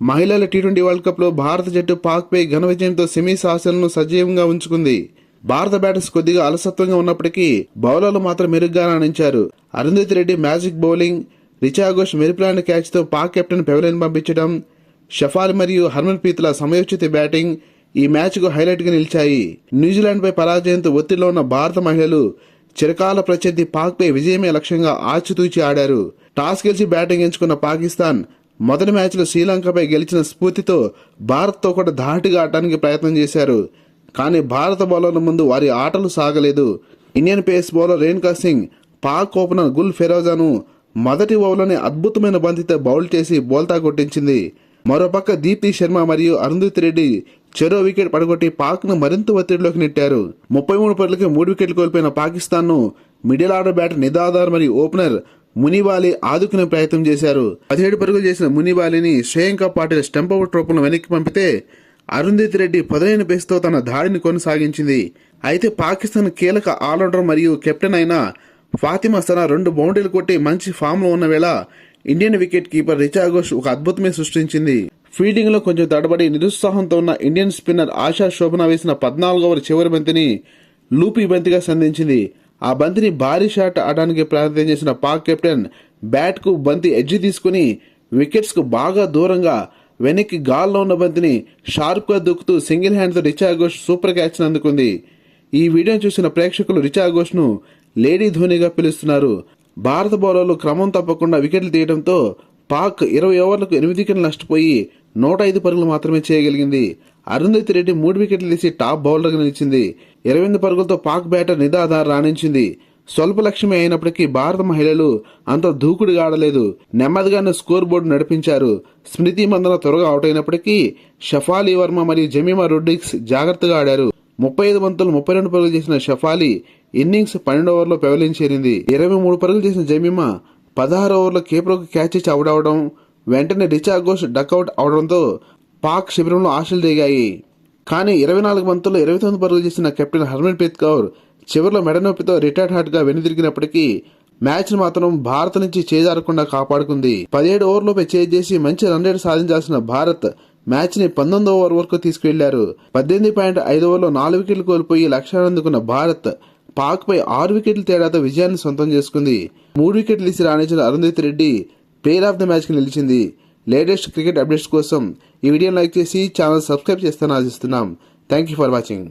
మహిళల T20 world cup లో భారత జట్టు పాక్ పై ఘన విజయంతో సెమీస్ ఆశలను సజీవంగా ఉంచుకుంది. భారత బ్యాటర్స్ కొద్దిగా అలసత్వంగా ఉన్నప్పటికీ బౌలర్లు మాత్రం మెరుగ్గా రాణించారు. అరుంధతి రెడ్డి మ్యాజిక్ బౌలింగ్, రిచా ఘోష్ మెరుపులాంటి క్యాచ్ తో పాక్ కెప్టెన్ పెవిలియన్ పంపించడం, షఫాలి మరియు హర్మన్ ప్రీత్ల సమయోచిత బ్యాటింగ్ ఈ మ్యాచ్ కు హైలైట్ గా నిలిచాయి. న్యూజిలాండ్ పై పరాజయంతో ఒత్తిడిలో ఉన్న భారత మహిళలు చిరకాల ప్రత్యర్థి పాక్ పై విజయమే లక్ష్యంగా ఆచితూచి ఆడారు. టాస్ గెలిచి బ్యాటింగ్ ఎంచుకున్న పాకిస్తాన్ మొదటి మ్యాచ్లో శ్రీలంకపై గెలిచిన స్ఫూర్తితో భారత్తో కూడా ధాటిగా ఆడటానికి ప్రయత్నం చేశారు. కానీ భారత బౌలర్ల ముందు వారి ఆటలు సాగలేదు. Indian pace bowler Renuka Singh Pak opener Gul ఫెరోజాను మొదటి ఓవర్లోనే అద్భుతమైన బంతితో బౌల్ చేసి బోల్తా కొట్టించింది. మరోపక్క దీప్తి శర్మ మరియు అరుంధతి రెడ్డి చెరో వికెట్ పడగొట్టి పాక్ ను మరింత ఒత్తిడిలోకి నెట్టారు. 33 పరుగులకి 3 వికెట్లు కోల్పోయిన పాకిస్తాన్ ను మిడిల్ ఆర్డర్ బ్యాటర్ నిదాదార్ మరియు ఓపెనర్ మునిబాలి ఆదుకునే ప్రయత్నం చేశారు. 17 పరుగులు చేసిన మునిబాలిని శ్రేయాంక పాటిల్ స్టంపౌట్ రూపంలో వెనక్కి పంపితే అరుంధతి రెడ్డి పదునైన పేస్తో తన దాడిని కొనసాగించింది. అయితే పాకిస్తాన్ కీలక ఆల్రౌండర్ మరియు కెప్టెన్ అయిన ఫాతిమా సనా 2 బౌండరీలు కొట్టి మంచి ఫామ్ లో ఉన్న వేళ Indian wicket keeper Richa Ghosh ఒక అద్భుతమే సృష్టించింది. ఫీల్డింగ్ లో కొంచెం తడబడి నిరుత్సాహంతో ఉన్న ఇండియన్ స్పిన్నర్ ఆశా శోభన వేసిన 14వ ఓవర్ చివరి బంతిని లూపీ బంతిగా సంధించింది. ఆ బంతిని భారీ షాట్ ఆడడానికి ప్రయత్నం చేసిన పాక్ కెప్టెన్ బ్యాట్ కు బంతి ఎడ్జి తీసుకుని వికెట్స్ కు బాగా దూరంగా వెనక్కి గాల్లో ఉన్న బంతిని షార్ప్ గా దూకుతూ సింగిల్ హ్యాండ్ తో రిచా ఘోష్ సూపర్ క్యాచ్ అందుకుంది. ఈ వీడియోను చూసిన ప్రేక్షకులు రిచా ఘోష్ ను లేడీ ధోనిగా పిలుస్తున్నారు. భారత బౌలర్లు క్రమం తప్పకుండా వికెట్లు తీయడంతో పాక్ 20 ఓవర్లకు 8 వికెట్లు నష్టపోయి 105 పరుగులు మాత్రమే చేయగలిగింది. అరుంధతి రెడ్డి 3 వికెట్లు తీసి టాప్ బౌలర్గా నిలిచింది. 28 పరుగులతో పాక్ బ్యాటర్ నిదాదార్ రాణించింది. స్వల్ప లక్ష్యమే అయినప్పటికీ భారత మహిళలు అంత దూకుడుగా ఆడలేదు. నెమ్మదిగానే స్కోర్ బోర్డు నడిపించారు. స్మృతి మందన త్వరగా అవుట్ అయినప్పటికీ షఫాలి వర్మ మరియు జమీమా రొడ్రిగ్స్ జాగ్రత్తగా ఆడారు. 35 బంతులు 32 పరుగులు చేసిన షఫాలి ఇన్నింగ్స్ 12 ఓవర్లో పెవిలియన్ చేరింది. 23 పరుగులు చేసిన జమీమా 16 ఓవర్లో కీపర్కు క్యాచ్ ఇచ్చి అవుట్ అవడం, వెంటనే రిచా ఘోష్ డక్అవుట్ అవడంతో పాక్ శిబిరంలో ఆశలు దిగాయి. కానీ 24 బంతుల్లో 29 పరుగులు చేసిన కెప్టెన్ హర్మన్ ప్రీత్ కౌర్ చివరిలో మెడనొప్పితో రిటైర్డ్ హార్ట్ గా వెనుదిరిగినప్పటికీ మ్యాచ్ ను మాత్రం భారత్ నుంచి చేజారకుండా కాపాడుకుంది. 17 ఓవర్లపై చేజ్ చేసి మంచి రన్ రేట్ సాధించాల్సిన భారత్ మ్యాచ్ ని 19వ ఓవర్ వరకు తీసుకువెళ్లారు. 18.5 ఓవర్లో 4 వికెట్లు కోల్పోయి లక్ష్యాన్ని అందుకున్న భారత్ పాక్ పై 6 వికెట్ల తేడాతో విజయాన్ని సొంతం చేసుకుంది. 3 వికెట్లు తీసి రాణించిన Arundhati Reddy player of the match కి నిలిచింది. లేటెస్ట్ క్రికెట్ అప్డేట్స్ కోసం ఈ వీడియోని లైక్ చేసి ఛానల్ సబ్స్క్రైబ్ చేస్తానని ఆశిస్తున్నాం. Thank you for watching.